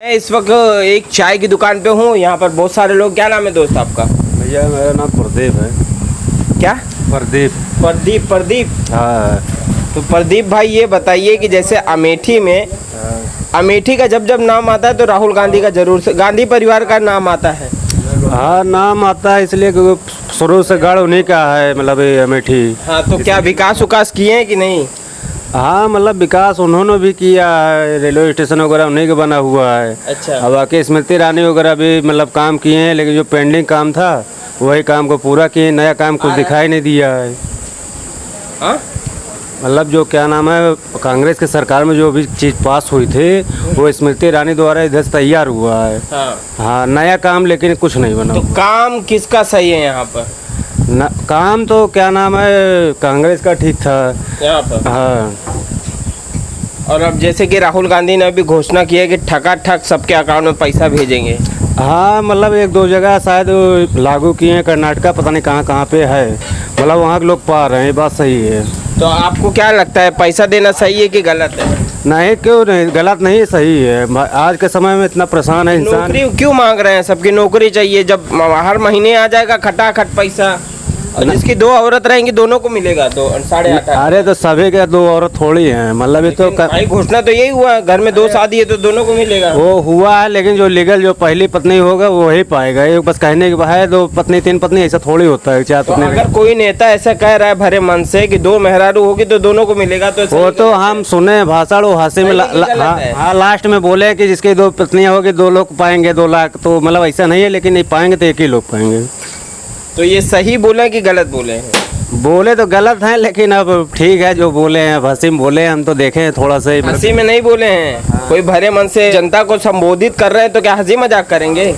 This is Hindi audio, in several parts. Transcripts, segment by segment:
मैं इस वक्त एक चाय की दुकान पे हूँ। यहाँ पर बहुत सारे लोग। क्या नाम है दोस्त आपका? भैया मेरा नाम प्रदीप है। क्या? प्रदीप। प्रदीप। हाँ। तो प्रदीप भाई ये बताइए कि जैसे अमेठी में अमेठी का जब जब नाम आता है तो राहुल गांधी का जरूर से गांधी परिवार का नाम आता है। हाँ नाम आता है इसलिए क्योंकि शुरू से गढ़ उन्हीं का है, मतलब ये अमेठी। हाँ तो क्या विकास उकास किए हैं कि नहीं? हाँ मतलब विकास उन्होंने भी किया है, रेलवे स्टेशन वगैरह उन्हीं का बना हुआ है। अच्छा। अब बाकी स्मृति ईरानी वगैरह भी मतलब काम किए हैं, लेकिन जो पेंडिंग काम था वही काम को पूरा किए, नया काम कुछ दिखाई नहीं दिया है। हाँ मतलब जो क्या नाम है, कांग्रेस की सरकार में जो भी चीज़ पास हुई थी वो स्मृति ईरानी द्वारा इधर से तैयार हुआ है। हाँ नया काम लेकिन कुछ नहीं बना। तो काम किसका सही है यहाँ पर? काम तो क्या नाम है, कांग्रेस का ठीक था यहाँ पर। हाँ। और अब जैसे कि राहुल गांधी ने अभी घोषणा की है कि ठकाठक सबके अकाउंट में पैसा भेजेंगे। हाँ मतलब एक दो जगह शायद लागू किए हैं, कर्नाटका पता नहीं कहाँ कहाँ पे है, मतलब वहाँ के लोग पा रहे हैं, ये बात सही है। तो आपको क्या लगता है पैसा देना सही है कि गलत है? नहीं क्यों नहीं, गलत नहीं, सही है। आज के समय में इतना परेशान है इंसान। नौकरी क्यों मांग रहे हैं? सबकी नौकरी चाहिए। जब हर महीने आ जाएगा खटाखट पैसा, और जिसकी दो औरत रहेंगी दोनों को मिलेगा तो 8.5। अरे तो सभी के दो औरत थोड़ी हैं, मतलब ये तो भाई घोषणा तो यही हुआ, घर में दो शादी है तो दोनों को मिलेगा। वो हुआ है, लेकिन जो लीगल जो पहली पत्नी होगा वो ही पाएगा। ये बस कहने के है दो पत्नी तीन पत्नी, ऐसा थोड़ी होता है। चार तो पत्नी अगर कोई नेता ऐसा कह रहा है भरे मन से कि दो मेहरारू होगी तो दोनों को मिलेगा, तो वो तो हम सुने भाषण वो हासे में हाँ लास्ट में बोले कि जिसकी दो पत्नियां होगी 2 लोग पाएंगे 2 लाख, तो मतलब ऐसा नहीं है, लेकिन नहीं पाएंगे तो एक ही लोग पाएंगे। तो ये सही बोले कि गलत बोले हैं? बोले तो गलत हैं, लेकिन अब ठीक है जो बोले हैं, हंसी में बोले हैं, हम तो देखें थोड़ा सा हंसी में नहीं बोले हैं। कोई भरे मन से जनता को संबोधित कर रहे हैं तो क्या हंसी मजाक करेंगे?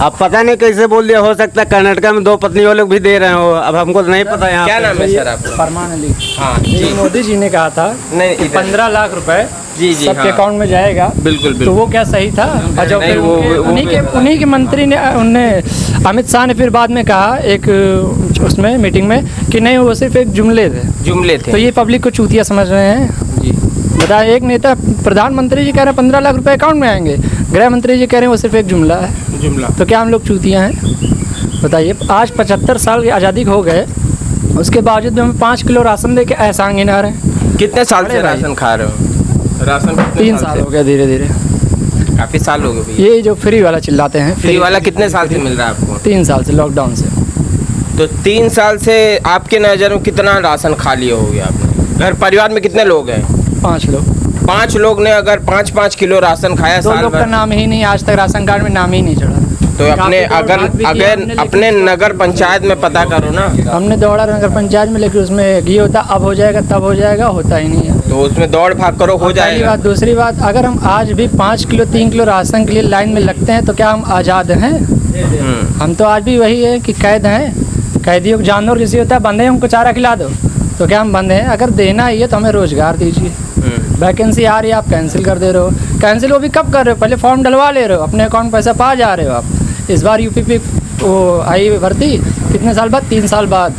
अब पता नहीं कैसे बोल दिया, हो सकता है कर्नाटका में 2 पत्नी वाले भी दे रहे हो, अब हमको तो नहीं पता। यहाँ क्या नाम है सर आपका? फरमान अली। हाँ जी मोदी जी ने कहा था नहीं कि 15 लाख रुपए जी सबके अकाउंट में जाएगा। बिल्कुल तो वो क्या सही था? और जब फिर उन्हीं के मंत्री ने अमित शाह ने फिर बाद में कहा एक उसमें मीटिंग में कि नहीं वो सिर्फ एक जुमले थे। तो ये पब्लिक को चूतिया समझ रहे हैं जी। बताए, एक नेता प्रधानमंत्री जी कह रहे हैं 15 लाख रुपए अकाउंट में आएंगे, गृह मंत्री जी कह रहे हैं वो सिर्फ एक जुमला है। तो क्या हम लोग चूतिया हैं? बताइए। आज 75 साल की आज़ादी हो गए, उसके बावजूद भी हमें 5 किलो राशन दे के एहसान गिना रहे हैं। कितने साल से राशन खा रहे हो? राशन 3 साल हो गया, धीरे धीरे काफी साल हो गए भैया। ये जो फ्री वाला चिल्लाते हैं, फ्री वाला कितने साल से मिल रहा है आपको? 3 साल से, लॉकडाउन से। तो 3 साल से आपके नज़र में कितना राशन खा लिया हो गया आपने? घर परिवार में कितने लोग हैं? 5 लोग। 5 लोग ने अगर 5-5 किलो राशन खाया 2 साल लोग का भर, नाम ही नहीं, आज तक राशन कार्ड में नाम ही नहीं चढ़ा। तो अपने अगर अपने नगर पंचायत में पता करो ना। हमने दौड़ा नगर पंचायत में, लेकिन उसमें ये होता अब हो जाएगा तब हो जाएगा, होता ही नहीं है। तो उसमें दौड़ भाग करो, हो पहली जाएगा। बात। दूसरी बात, अगर हम आज भी 5 किलो 3 किलो राशन के लिए लाइन में लगते हैं तो क्या हम आज़ाद हैं? हम तो आज भी वही है कि कैद हैं। कैदियों को जानवर जैसे होता है, बंदे हमको चारा खिला दो, तो क्या हम बंदे हैं? अगर देना ही है तो हमें रोजगार दीजिए। वैकेंसी आ रही है, आप कैंसिल कर दे रहे हो। कैंसिल वो भी कब कर रहे हो? पहले फॉर्म डलवा ले रहे हो, अपने अकाउंट में पैसा पा जा रहे हो आप। इस बार यूपी पे वो आई भर्ती कितने साल बाद? 3 साल बाद,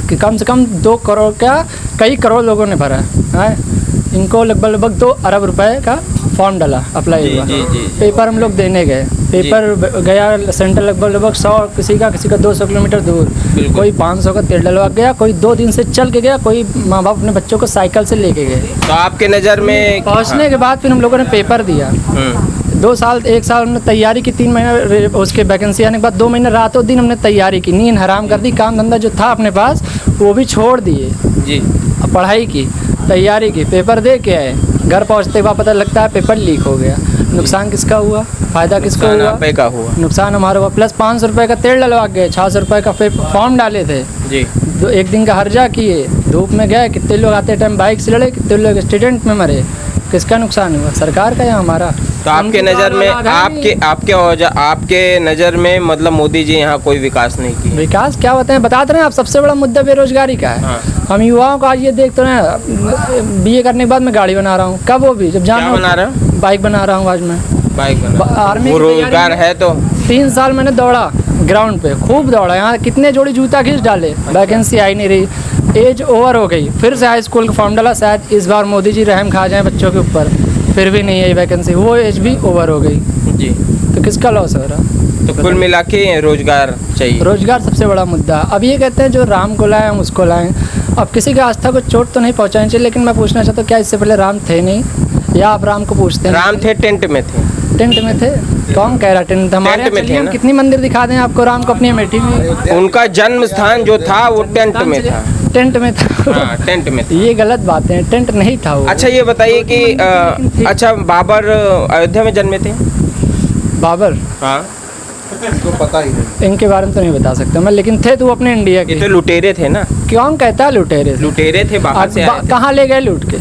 कि कम से कम 2 करोड़ क्या कई करोड़ लोगों ने भरा है। इनको लगभग 2 अरब रुपए का फॉर्म डाला, अप्लाई हुआ। पेपर हम लोग देने गए, पेपर गया सेंटर लगभग 100, किसी का 200 किलोमीटर दूर, कोई 500 का तेल डलवा गया, कोई 2 दिन से चल के गया, कोई माँ बाप अपने बच्चों को साइकिल से लेके गए। तो आपके नज़र में पहुँचने के बाद फिर हम लोगों ने पेपर दिया। 2 साल 1 साल हमने तैयारी की, 3 महीने उसके वैकेंसी आने के बाद 2 महीने रातों दिन हमने तैयारी की, नींद हराम कर दी, काम धंधा जो था अपने पास वो भी छोड़ दिए जी। पढ़ाई की, तैयारी की, पेपर दे के आए। घर पहुंचते के बाद पता लगता है पेपर लीक हो गया। नुकसान किसका हुआ? फ़ायदा किसका हुआ? नुकसान हमारा हुआ। प्लस 500 रुपये का तेल डलवा गए, 600 रुपये का फॉर्म डाले थे जी। 1 दिन का हर्जा किए, धूप में गए, कितने लोग आते टाइम बाइक से लड़े, कितने लोग एक्सीडेंट में मरे। किसका नुकसान हुआ? सरकार का या हमारा? तो आपके नज़र में आपके नज़र में मतलब मोदी जी यहाँ कोई विकास नहीं किया? विकास क्या होते हैं बताते रहे हैं आप। सबसे बड़ा मुद्दा बेरोजगारी का है। हम युवाओं का आज ये देखते हैं, BA करने के बाद मैं गाड़ी बना रहा हूँ। कब? वो भी जब जाना बना रहा हूँ, बाइक बना रहा हूँ आज मैं। बाइक बना आर्मी रोजगार है तो 3 साल मैंने दौड़ा ग्राउंड पे, खूब दौड़ा। यहाँ कितने जोड़ी जूता खींच डाले, वैकेंसी आई नहीं रही। एज ओवर हो गई, फिर से हाई स्कूल का फॉर्म डाला। शायद इस बार मोदी जी रहम खा जाएं बच्चों के ऊपर। फिर भी नहीं आई वैकेंसी, वो एज भी ओवर हो गई, जी। तो किसका लॉस हो रहा? तो कुल मिला के रोजगार चाहिए। रोजगार सबसे बड़ा मुद्दा। अब ये कहते हैं जो राम को लाएं हम उसको लाएं, अब किसी की आस्था को चोट तो नहीं पहुंचानी चाहिए, लेकिन मैं पूछना चाहता हूँ क्या इससे पहले राम थे नहीं, या आप राम को पूछते हैं? राम थे, टेंट में थे। टेंट में थे? कौन कह रहा टेंट? हमारे टेंट में थे हम ना। कितनी मंदिर दिखा दें आपको राम को अपनी अमेठी में? उनका जन्म स्थान जो था वो टेंट में था। टेंट में था। हाँ, टेंट में था। ये गलत बातें हैं, टेंट नहीं था वो। अच्छा ये बताइए कि अच्छा बाबर अयोध्या में जन्मे थे? बाबर? हाँ, इसको पता ही नहीं। इनके बारे में तो नहीं बता सकता मैं, लेकिन थे तो वो अपने इंडिया ये के। तो लुटेरे थे ना। कौन कहता है लुटेरे थे? लुटेरे थे, बाहर से आए थे। कहाँ ले गए लूट के?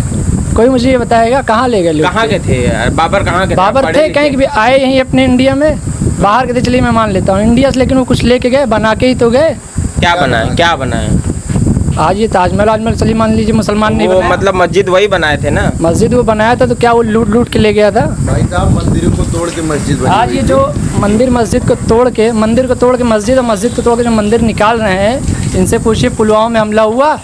कोई मुझे ये बताएगा कहाँ ले गए लूट कहाँ के थे यार? बाबर कहाँ के थे? बाबर पढ़े थे लिखे कहीं भी आए यहीं अपने इंडिया में, बाहर के थे चलिए मैं मान लेता हूँ इंडिया से, लेकिन वो कुछ लेके गए, बना के ही तो गए। क्या बनाए, क्या बनाए? आज ये ताजमहल आजमहल चलिए मान लीजिए मुसलमान नहीं वो बनाया, मतलब मस्जिद वही बनाए थे ना। मस्जिद वो बनाया था, तो क्या वो लूट लूट के ले गया था? भाई साहब मंदिरों को तोड़ के मस्जिद बनी आज हुई ये थी। जो मंदिर को तोड़ के मस्जिद और मस्जिद को तोड़ के जो मंदिर निकाल रहे हैं, इनसे पूछिए पुलवामा में हमला हुआ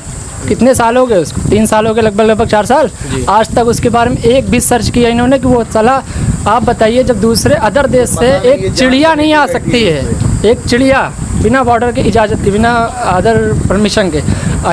कितने साल हो गए उसको? 3 साल हो गए, लगभग 4 साल। आज तक उसके बारे में एक भी सर्च किया इन्होंने कि वो चला? आप बताइए, जब दूसरे अदर देश से एक चिड़िया नहीं आ सकती है, एक चिड़िया बिना बॉर्डर के इजाज़त के, बिना अदर परमिशन के,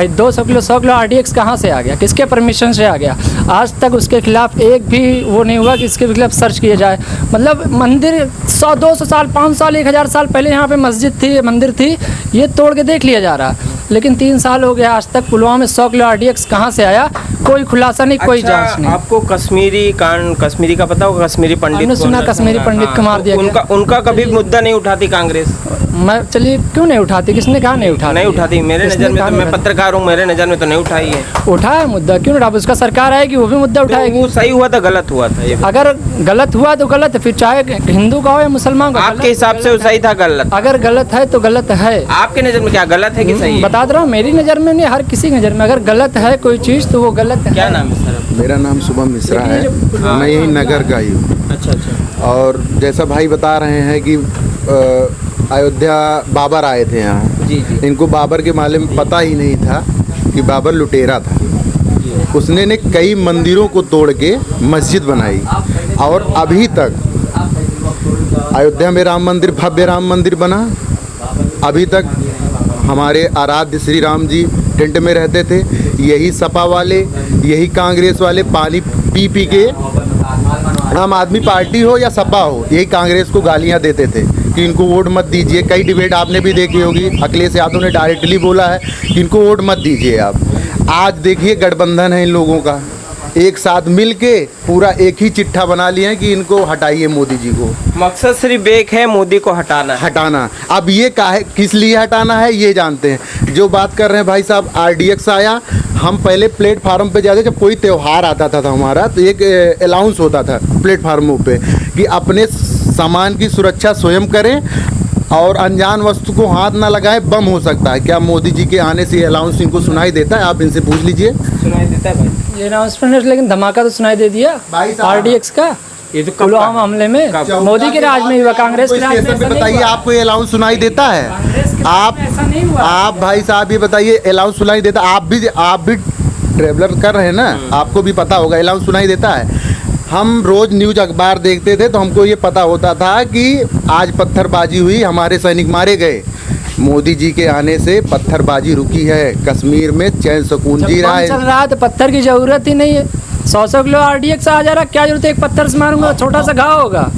200 किलो 100 किलो RDX कहाँ से आ गया? किसके परमिशन से आ गया? आज तक उसके खिलाफ एक भी वो नहीं हुआ कि इसके खिलाफ सर्च किया जाए। मतलब मंदिर 100-200 साल 5 साल 1000 साल पहले यहाँ पे मस्जिद थी, मंदिर थी, ये तोड़ के देख लिया जा रहा है। लेकिन 3 साल हो गया आज तक पुलवामा में 100 किलो RDX कहाँ से आया? कोई खुलासा नहीं, कोई अच्छा, जांच नहीं। आपको कश्मीरी कांड, कश्मीरी का पता होगा? कश्मीरी पंडित हमने सुना को- कश्मीरी पंडित को मार दिया उनका उनका कभी मुद्दा नहीं उठाती कांग्रेस? मैं चलिए क्यों नहीं उठाती? किसने कहा नहीं उठाती? नहीं उठाती। मेरे किसने नज़र में कहा तो, नहीं मैं उठाती? पत्रकार हूँ, मेरे नज़र में तो नहीं उठाई है। उठाया मुद्दा, क्यों नहीं उठा? उसका सरकार आएगी वो भी मुद्दा तो उठाएगी। वो सही हुआ था, गलत हुआ था? ये अगर गलत हुआ तो गलत है, फिर चाहे हिंदू का हो या मुसलमान का। आपके हिसाब से वो सही था, गलत? अगर गलत है तो गलत है। आपके नज़र में क्या गलत है कि सही है? बता रहा हूँ, मेरी नज़र में नहीं, हर किसी की नज़र में अगर गलत है कोई चीज़ तो वो गलत है। क्या नाम है सर? मेरा नाम शुभम मिश्रा है, मैं यही नगर का ही हूँ। अच्छा। और जैसा भाई बता रहे हैं कि अयोध्या बाबर आए थे यहाँ, जी जी। इनको बाबर के बारे में पता ही नहीं था कि बाबर लुटेरा था। उसने ने कई मंदिरों को तोड़ के मस्जिद बनाई, और अभी तक अयोध्या में राम मंदिर, भव्य राम मंदिर बना। अभी तक हमारे आराध्य श्री राम जी टेंट में रहते थे। यही सपा वाले, यही कांग्रेस वाले पानी पी पी के, आम आदमी पार्टी हो या सपा हो, यही कांग्रेस को गालियां देते थे कि इनको वोट मत दीजिए। कई डिबेट आपने भी देखी होगी, अखिलेश यादव ने डायरेक्टली बोला है कि इनको वोट मत दीजिए आप। आज देखिए गठबंधन है इन लोगों का, एक साथ मिल के पूरा एक ही चिट्ठा बना लिया है कि इनको हटाइए मोदी जी को। मकसद सिर्फ एक है, मोदी को हटाना है। हटाना। अब ये काहे किस लिए हटाना है ये जानते हैं। जो बात कर रहे हैं भाई साहब, RDX आया, हम पहले प्लेटफार्म पे जाते, जब कोई त्यौहार आता था हमारा, तो एक अलाउंस होता था प्लेटफार्मों पे कि अपने सामान की सुरक्षा स्वयं करें और अनजान वस्तु को हाथ ना लगाएं, बम हो सकता है। क्या मोदी जी के आने से ये अलाउंस इनको सुनाई देता है? आप इनसे पूछ लीजिए। सुनाई देता है भाई? ये अनाउंसमेंट है, लेकिन धमाका तो सुनाई दे दिया भाई साहब, RDX का ये तो कब पुलवामा हमले में। मोदी के राज में हुआ, कांग्रेस के राज में स्टेशन पे ऐसा नहीं बताइए, हुआ। आपको ये अलाउंस सुनाई देता है? आप ऐसा नहीं हुआ। आप भाई साहब ये बताइए, अलाउंस सुनाई देता? आप भी ट्रेवलर कर रहे हैं ना, आपको भी पता होगा अलाउंस सुनाई देता है। हम रोज न्यूज अखबार देखते थे तो हमको ये पता होता था कि आज पत्थरबाजी हुई, हमारे सैनिक मारे गए। मोदी जी के आने से पत्थरबाजी रुकी है, कश्मीर में चैन सुकून जी रहा बम चल है। रहा है तो पत्थर की जरूरत ही नहीं है। 100 किलो RDX आ जा रहा, क्या जरूरत है? एक पत्थर से मारूंगा, छोटा सा घाव होगा।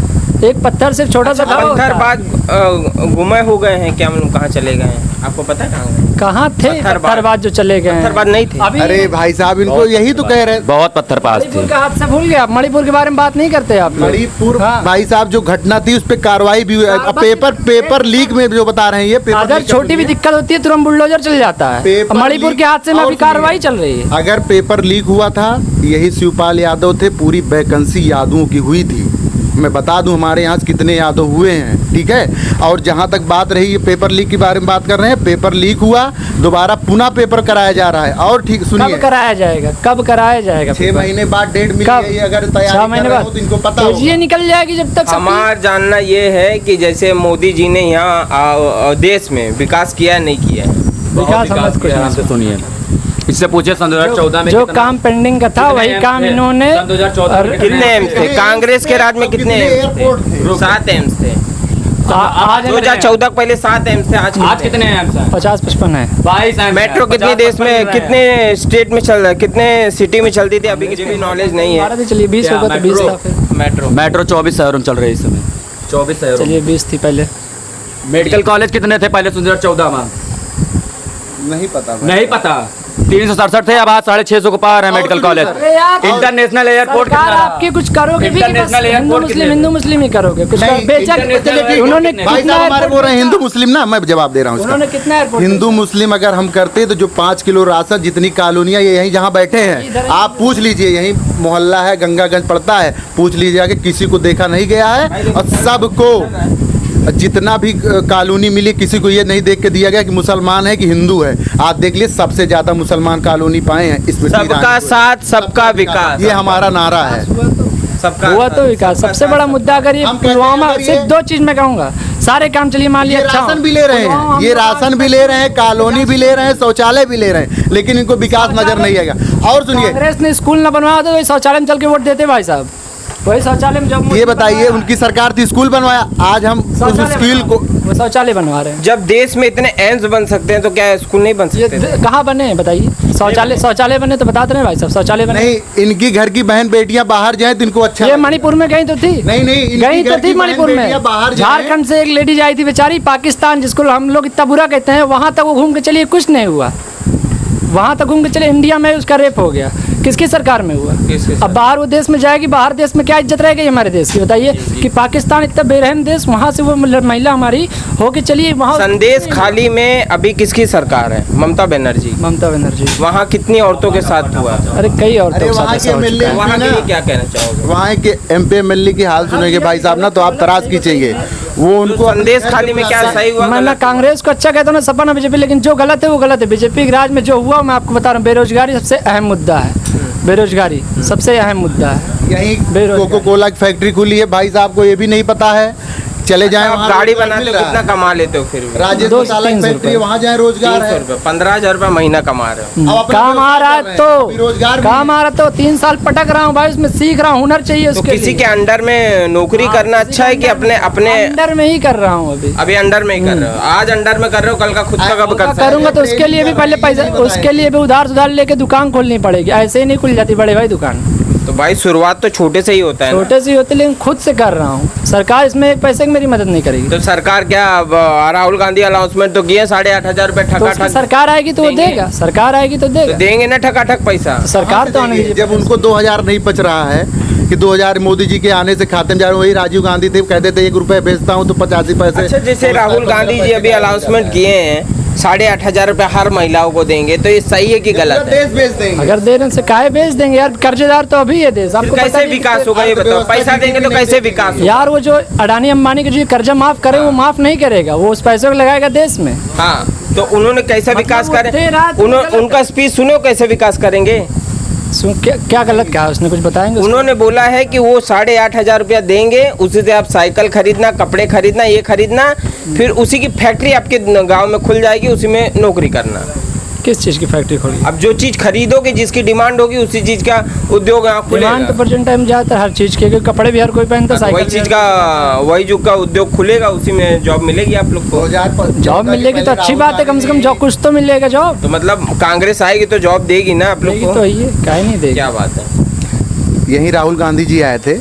एक पत्थर सिर्फ छोटा सा घाव होता है। पत्थरबाज गुमे हो गए हैं क्या? हम कहाँ चले गए हैं? आपको पता है कहाँ गए? कहाँ थे पत्थरबाज जो चले गए हैं? पत्थरबाज नहीं थे। अभी अरे भाई साहब, इनको यही तो कह रहे हैं। बहुत पत्थरबाज थे। मणिपुर का हादसा भूल गया? मणिपुर के बारे में बात नहीं करते आप लोग? मणिपुर हाँ। भाई साहब जो घटना थी उस पर कार्रवाई भी हुई है। अब पेपर लीक में जो बता रहे हैं ये पेपर अगर लीक छोटी भी दिक्कत होती है तुरंत बुलडोजर चल जाता है। पेपर मणिपुर लीक के हादसे में और अभी कार्रवाई चल रही है। अगर पेपर लीक हुआ था, यही शिवपाल यादव थे, पूरी वैकेंसी यादवों की हुई थी। मैं बता दूं हमारे यहाँ से कितने यादव हुए हैं, ठीक है। और जहाँ तक बात रही ये पेपर लीक के बारे में बात कर रहे हैं, पेपर लीक हुआ, दोबारा पुनः पेपर कराया जा रहा है। और ठीक सुनिए, कब कराया जाएगा? कब कराया जाएगा? 6 महीने बाद डेट मिल कब? गई। अगर 6 तैयारी महीने कर रहे बाद हो तो इनको पता ये होगा। निकल जाएगी जब तक हमारा जानना ये है कि जैसे मोदी जी ने यहाँ देश में विकास किया नहीं किया है? विकास हम कुछ नहीं से सुनिए, इससे पूछे सन 2014 में जो कितना- काम पेंडिंग का था वही कितने काम एम्स थे? इन्होंने सन 2014 में कितने एम्स थे कांग्रेस के राज में? कितने एम्स थे? 7 एम्स थे। आज 2014 पहले 7 एम्स थे। आज कितने एम्स हैं? 50-55 है। 22 एम्स मेट्रो हैं। कितने देश 50 में, बन रहे कितने स्टेट में चल रहा है, कितने सिटी में चलती थी, अभी किसी भी नॉलेज नहीं है। भारत में चलिए 20 क्या, होगा तो 20 था फिर। मेट्रो हैं। मेट्रो 24 शहरों में चल रही है इस समय, 24 शहरों में। चलिए 20 थी पहले। मेडिकल कॉलेज कितने थे पहले 2014 में? नहीं पता भाई। नहीं पता। 367 थे, अब आज 650 को पार है मेडिकल कॉलेज। इंटरनेशनल एयरपोर्ट सरकार कितना? आपकी कुछ करोगे भी कि बस इंटरनेशनल एयरपोर्ट कितने? हिंदू मुस्लिम ही करोगे कुछ नहीं, बेचा इंटरनेशनल उन्होंने एयरपोर्ट भाई कितना साहब हमारे बोल रहे हैं हिंदू एयरपोर्ट मुस्लिम ना, मैं जवाब दे रहा हूँ उन्होंने इसका। कितना एयरपोर्ट हिंदू मुस्लिम अगर हम करते तो जो 5 किलो राशन जितनी कॉलोनियाँ ये यहीं जहाँ बैठे हैं आप पूछ लीजिए, यहीं मोहल्ला है, गंगागंज पड़ता है, पूछ लीजिएगा कि किसी को देखा नहीं गया है। और सबको जितना भी कॉलोनी मिली किसी को ये नहीं देख के दिया गया कि मुसलमान है कि हिंदू है। आप देख लीजिए सबसे ज़्यादा मुसलमान कॉलोनी पाए हैं इसमें। सबका साथ सबका विकास, ये हमारा नारा है। सबका हुआ तो विकास सबसे बड़ा मुद्दा। अगर ये हम कहते हैं पुलवामा अगर ये- सिर्फ 2 चीज में कहूंगा, सारे काम चलिए मान लिया ये अच्छा राशन भी ले रहे हैं, ये राशन भी ले रहे हैं, कॉलोनी भी ले रहे हैं, शौचालय भी ले रहे हैं, लेकिन इनको विकास नजर नहीं आएगा। और सुनिए, कांग्रेस ने स्कूल न बनवाया तो वही शौचालय में चल के वोट देते भाई साहब। वही शौचालय में जब ये बताइए उनकी सरकार थी स्कूल बनवाया, आज हम उस स्कूल को वो शौचालय बनवा रहे हैं। जब देश में इतने एम्स बन सकते हैं तो क्या स्कूल नहीं बन ये सकते थे? कहाँ बने हैं बताइए? शौचालय बने तो बताते रहे भाई साहब, शौचालय बने। नहीं, इनकी घर की बहन बेटियां बाहर जाएं तो इनको अच्छा ये लगे। मणिपुर में गई तो थी, नहीं नहीं, इनकी गई घर तो की थी बहन मणिपुर में। बेटियां बाहर जाएं। झारखंड से एक लेडीज आई थी बेचारी, पाकिस्तान जिसको हम लोग इतना बुरा कहते हैं, वहाँ तक वो घूम के चलिए कुछ नहीं हुआ। वहाँ तक घूम के चले, इंडिया में उसका रेप हो गया। किसकी सरकार में हुआ? अब बाहर वो देश में जाएगी, बाहर देश में क्या इज्जत रहेगी हमारे देश की बताइए? कि पाकिस्तान इतना बेरहम देश, वहाँ से वो महिला हमारी होके चलिए वहाँ। संदेश खाली में अभी किसकी सरकार है? ममता बनर्जी। ममता बनर्जी। वहाँ कितनी औरतों के साथ हुआ? अरे कई औरतों अरे के साथ वहाँ ऐसा के हो चुका MLA है। वहाँ के लिए क्या कहना चाहोगे? वहाँ के MP MLA की हाल सुनेंगे भाई साहब ना तो आप तराज खींचेंगे। वो उनको संदेश खाली में क्या सही हुआ मैं गलत ना हुआ? कांग्रेस को अच्छा कहता हूँ ना सपा ना बीजेपी, लेकिन जो गलत है वो गलत है। बीजेपी के राज में जो हुआ मैं आपको बता रहा हूँ, बेरोजगारी सबसे अहम मुद्दा है। बेरोजगारी सबसे अहम मुद्दा है। यहीं बेरोजगार। कोको कोला की फैक्ट्री खुली है, भाई साहब को ये भी नहीं पता है। चले जाएं आप वहाँ गाड़ी रोजगार बनाते मिल हो रहा है। कितना कमा लेते हो? फिर भी राजेश 200 मसाला की 300 फैक्ट्री है, रुपए। वहाँ जाए रोजगार 300 है। रुपये 15,000 रुपये महीना कमा रहे हो। अब अपना काम आ रहा व्यवसाय है कर रहे हैं, तो अभी रोजगार भी काम आ रहा तो 3 साल पटक रहा हूँ भाई, उसमें सीख रहा हूँ, हुनर चाहिए तो उसके किसी लिए। के अंडर में नौकरी करना अच्छा है कि अपने अपने? अंडर में ही कर रहा हूँ अभी। अभी अंडर में ही कर रहे हो? आज अंडर में कर रहे हो, कल का खुद का कब कर सकते हो? करूंगा तो उसके लिए भी पहले पैसा, उसके लिए भी उधार सुधार लेके दुकान खोलनी पड़ेगी। ऐसे ही नहीं खुल जाती बड़े भाई दुकान, तो भाई शुरुआत तो छोटे से ही होता है ना। छोटे से होते, लेकिन खुद से कर रहा हूँ। सरकार इसमें एक पैसे की मेरी मदद नहीं करेगी। तो सरकार क्या अब, राहुल गांधी अनाउंसमेंट तो किए 8,500 रुपये तो ठका उसकी ठक सरकार आएगी तो वो देंगे। देगा, सरकार आएगी तो तो देगा। देंगे ना ठकाठक पैसा। तो सरकार तो आने दीजिए। जब उनको 2000 नहीं बच रहा है कि 2000 मोदी जी के आने से खाते में जा रहे, वही राजीव गांधी थे कहते थे 1 रुपये बेचता हूँ तो 85 पैसे। अच्छा, जैसे राहुल गांधी जी अभी अनाउंसमेंट किए हैं 8,500 रुपये हर महिलाओं को देंगे, तो ये सही है कि गलत है? देश बेच देंगे। अगर देने से काहे बेच देंगे यार? कर्जेदार तो अभी है देश, आपको फिर पता कैसे नहीं विकास होगा ये बताओ? पैसा देंगे तो कैसे विकास होगा? यार वो जो अडानी अंबानी के जो कर्जा माफ करे वो माफ नहीं करेगा, वो उस पैसे को लगाएगा देश में। हाँ, तो उन्होंने कैसा विकास वो करे? देर रात वो गलत उनका स्पीच सुनो, कैसे विकास करेंगे? क्या गलत कहा उसने, कुछ बताएंगे उसको? उन्होंने बोला है कि वो 8,500 रुपया देंगे, उसी से आप साइकिल खरीदना, कपड़े खरीदना, ये खरीदना, फिर उसी की फैक्ट्री आपके गांव में खुल जाएगी, उसी में नौकरी करना। किस चीज़ की फैक्ट्री खोली? अब जो चीज़ खरीदोगे, जिसकी डिमांड होगी, उसी चीज़ का उद्योग यहाँ खुलेगा। डिमांड तो प्रेजेंट टाइम जाता है हर चीज़ के, क्योंकि कपड़े भी हर कोई पहनता, वही साइकिल चीज़ का, वही जो का उद्योग खुलेगा, उसी में जॉब मिलेगी आप लोग को। जॉब मिलेगी तो अच्छी बात है, कम से कम जॉब कुछ तो मिलेगा जॉब। तो मतलब कांग्रेस आएगी तो जॉब देगी ना आप लोग मिलेगी को? तो ये काहे नहीं देगी? क्या बात है। यहीं राहुल गांधी जी आए थे,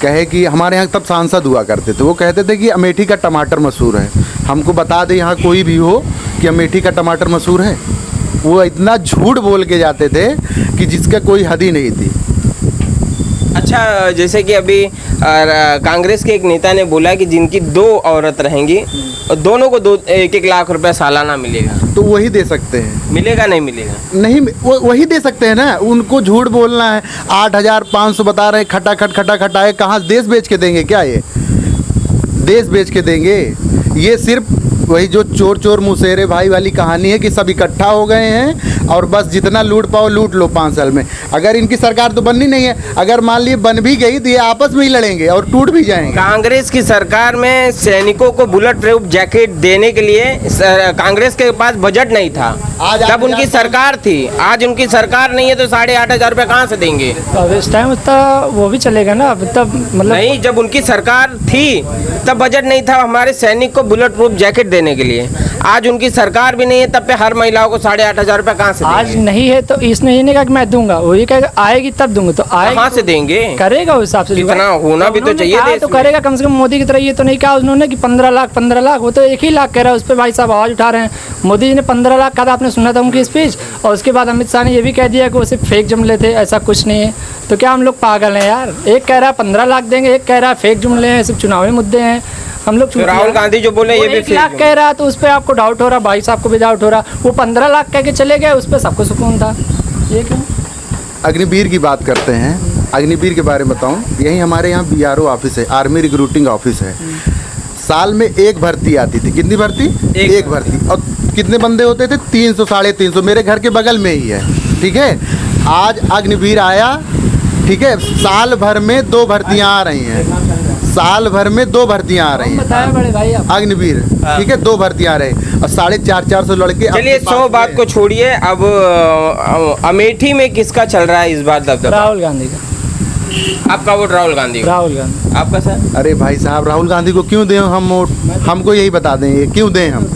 कहे कि हमारे यहाँ तब सांसद हुआ करते थे, वो कहते थे कि अमेठी का टमाटर मशहूर है। हमको बता दे यहाँ कोई भी हो कि अमेठी का टमाटर मशहूर है। वो इतना झूठ बोल के जाते थे कि जिसका कोई हद ही नहीं थी। अच्छा, जैसे कि अभी कांग्रेस के एक नेता ने बोला कि जिनकी 2 औरत रहेंगी और दोनों को 1-1 लाख रुपया सालाना मिलेगा। तो वही दे सकते हैं। मिलेगा नहीं मिलेगा? नहीं, वही दे सकते हैं ना। उनको झूठ बोलना है। 8,500 बता रहे हैं, खटाखट है। कहाँ देश बेच के देंगे क्या? ये देश बेच के देंगे? ये सिर्फ वही जो चोर चोर मुसेरे भाई वाली कहानी है कि सब इकट्ठा हो गए हैं और बस जितना लूट पाओ लूट लो 5 साल में। अगर इनकी सरकार तो बननी नहीं है, अगर मान लीजिए बन भी गई तो ये आपस में ही लड़ेंगे और टूट भी जाएंगे। कांग्रेस की सरकार में सैनिकों को बुलेट प्रूफ जैकेट देने के लिए कांग्रेस के पास बजट नहीं था। आज तब उनकी सरकार थी, आज उनकी सरकार नहीं है तो 8,500 रुपये कहाँ से देंगे? तो अब इस टाइम उतना वो भी चलेगा ना, अब तब मतलब नहीं, जब उनकी सरकार थी तब बजट नहीं था हमारे सैनिक को बुलेट प्रूफ जैकेट देने के लिए। आज उनकी सरकार भी नहीं है, तब पे हर महिलाओं को 8,500 रुपये कहाँ से आज देंगे? नहीं है तो इसने ये नहीं कहा कि मैं दूंगा, वो ये कहेगा आएगी तब दूंगा, तो आएगी कहाँ से देंगे? करेगा उस हिसाब से। इतना होना भी तो उन्होंने चाहिए कहा देश तो में। करेगा कम से कम। मोदी की तरह ये तो नहीं कहा उन्होंने कि 15 लाख, वो तो 1 ही लाख कह रहा है। उस पर भाई साहब आवाज़ उठा रहे हैं। मोदी जी ने 15 लाख कहा था, आपने सुना था उनकी स्पीच, और उसके बाद अमित शाह ने ये भी कह दिया कि वो सिर्फ फेक जुमले थे, ऐसा कुछ नहीं है। तो क्या हम लोग पागल हैं यार? एक कह रहा है 15 लाख देंगे, एक कह रहा है फेक जुमले हैं, सिर्फ चुनावी मुद्दे हैं। हम लोग तो राहुल गांधी जो बोले ये भी 1 लाख कह रहा, तो उस पर आपको डाउट हो रहा, भाई साहब को भी डाउट हो रहा। वो 15 लाख कह के चले गए, उस पर सबको सुकून था। ये क्यों? अग्निवीर की बात करते हैं। अग्निवीर के बारे में बताऊं, यही हमारे यहाँ BRO ऑफिस है, आर्मी रिक्रूटिंग ऑफिस है। साल में एक भर्ती आती थी। कितनी भर्ती? एक भर्ती। और कितने बंदे होते थे? 300 350। मेरे घर के बगल में ही है, ठीक है। आज अग्निवीर आया, ठीक है। साल भर में 2 भर्तियाँ आ रही हैं, साल भर में 2 भर्तियाँ आ रही बताया हैं बड़े भाई आप। अग्निवीर, ठीक है। 2 भर्तियाँ आ रहे और 450 लड़के। चलिए 100 बात को छोड़िए, अब अमेठी में किसका चल रहा है इस बार दबदबा? राहुल गांधी का। आपका वोट राहुल गांधी को? राहुल गांधी। आपका सर? अरे भाई साहब, राहुल गांधी को क्यों दें हम वोट? हमको यही बता दें, ये क्यों दें हम?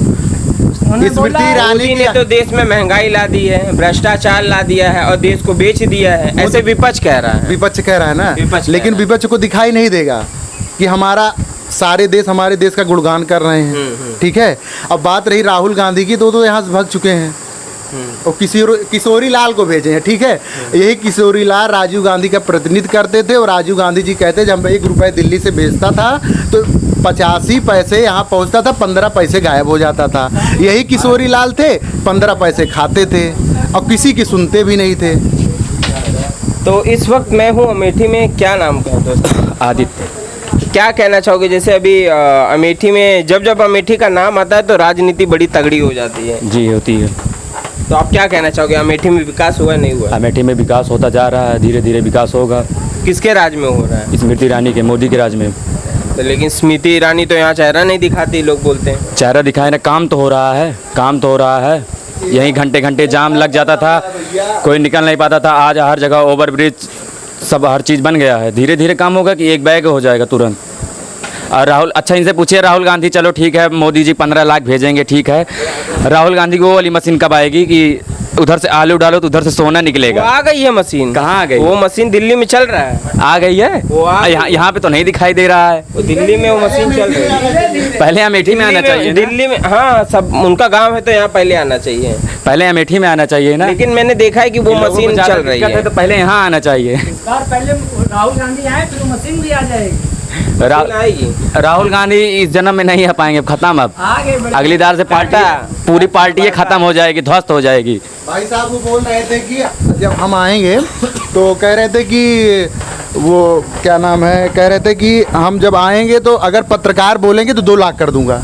स्मृति ईरानी मोदी ने तो देश में महंगाई ला दी है, भ्रष्टाचार ला दिया है और देश को बेच दिया है, ऐसे विपक्ष कह रहा है। विपक्ष कह रहा है ना, विपक्ष लेकिन कह रहा है। विपक्ष को दिखाई नहीं देगा कि हमारा सारे देश हमारे देश का गुणगान कर रहे हैं, ठीक है। अब बात रही राहुल गांधी की, तो यहाँ से भाग चुके हैं और किशोरी लाल को भेजे हैं, ठीक है। यही किशोरी लाल राजीव गांधी का प्रतिनिधित्व करते थे और राजीव गांधी जी कहते जब मैं 1 रुपये दिल्ली से भेजता था तो 85 पैसे यहाँ पहुँचता था, 15 पैसे गायब हो जाता था। यही किशोरी लाल थे, 15 पैसे खाते थे और किसी की सुनते भी नहीं थे। तो इस वक्त मैं हूँ अमेठी में। क्या नाम का है दोस्त? आदित्य। क्या कहना चाहोगे? जैसे अभी अमेठी में जब अमेठी का नाम आता है तो राजनीति बड़ी तगड़ी हो जाती है, जी होती है। तो आप क्या कहना चाहोगे? अमेठी में विकास हुआ नहीं हुआ? अमेठी में विकास होता जा रहा है, धीरे धीरे विकास होगा। किसके राज में हो रहा है? स्मृति ईरानी के, मोदी के राज में। तो लेकिन स्मृति ईरानी तो यहाँ चेहरा नहीं दिखाती, लोग बोलते हैं। चेहरा दिखाए ना, काम तो हो रहा है, काम तो हो रहा है। यहीं घंटे घंटे जाम लग जाता था, कोई निकल नहीं पाता था। आज हर जगह ओवरब्रिज, सब हर चीज़ बन गया है। धीरे धीरे काम होगा कि एक बैग हो जाएगा तुरंत। और राहुल, अच्छा इनसे पूछिए, राहुल गांधी चलो ठीक है, मोदी जी 15 लाख भेजेंगे, ठीक है। राहुल गांधी को वो वाली मशीन कब आएगी कि उधर से आलू डालो तो उधर से सोना वो निकलेगा? आ गई है मशीन। कहाँ आ गई? वो मशीन दिल्ली में चल रहा है। आ गई है वो आ यहाँ पे तो नहीं दिखाई दे रहा है। वो दिल्ली में वो मशीन चल रही है। पहले अमेठी में आना चाहिए ना। दिल्ली में, हाँ, सब उनका गांव है तो यहाँ पहले आना चाहिए, पहले अमेठी में आना चाहिए ना। लेकिन मैंने देखा है कि वो लोगों को मशीन ज़्यादा चल रही दिक्कत है। तो पहले यहाँ आना चाहिए। पहले राहुल गांधी आए, फिर मशीन भी आ जाएगी। आएगी। राहुल गांधी इस जन्म में नहीं आ पाएंगे, खत्म। अब आगे अगली बार से पार्टी, पूरी पार्टी खत्म हो जाएगी, ध्वस्त हो जाएगी। भाई साहब वो बोल रहे थे कि जब हम आएंगे तो कह रहे थे कि वो क्या नाम है, कह रहे थे कि हम जब आएंगे तो अगर पत्रकार बोलेंगे तो 2 लाख कर दूंगा।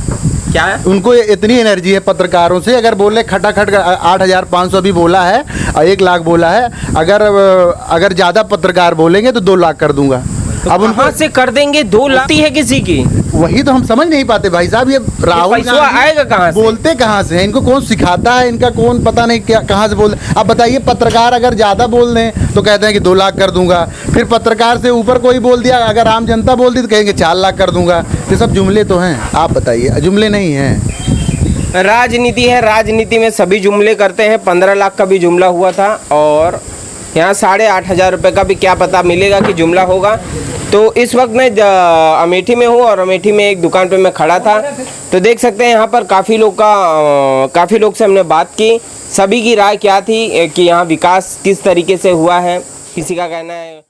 क्या है? उनको इतनी एनर्जी है पत्रकारों से, अगर बोले खटाखट 8,500 भी बोला है और 1 लाख बोला है, अगर ज़्यादा पत्रकार बोलेंगे तो 2 लाख कर दूंगा। तो अब उनको से कर देंगे 2 लाख है किसी की? वही तो हम समझ नहीं पाते भाई साहब। ये राहुल पैसा गांधी आएगा कहाँ से? बोलते कहाँ से हैं? इनको कौन सिखाता है? इनका कौन पता नहीं क्या कहाँ से बोल। अब बताइए, पत्रकार अगर ज़्यादा बोल दें तो कहते हैं कि 2 लाख कर दूंगा, फिर पत्रकार से ऊपर कोई बोल दिया, अगर आम जनता बोल दी तो कहेंगे 4 लाख कर दूंगा। ये सब जुमले तो हैं, आप बताइए, जुमले नहीं हैं। राजनीति है, राजनीति में सभी जुमले करते हैं। 15 लाख का भी जुमला हुआ था और यहाँ 8,500 रुपये का भी क्या पता मिलेगा कि जुमला होगा। तो इस वक्त मैं अमेठी में हूँ और अमेठी में एक दुकान पे मैं खड़ा था, तो देख सकते हैं यहाँ पर काफ़ी लोग से हमने बात की। सभी की राय क्या थी कि यहाँ विकास किस तरीके से हुआ है। किसी का कहना है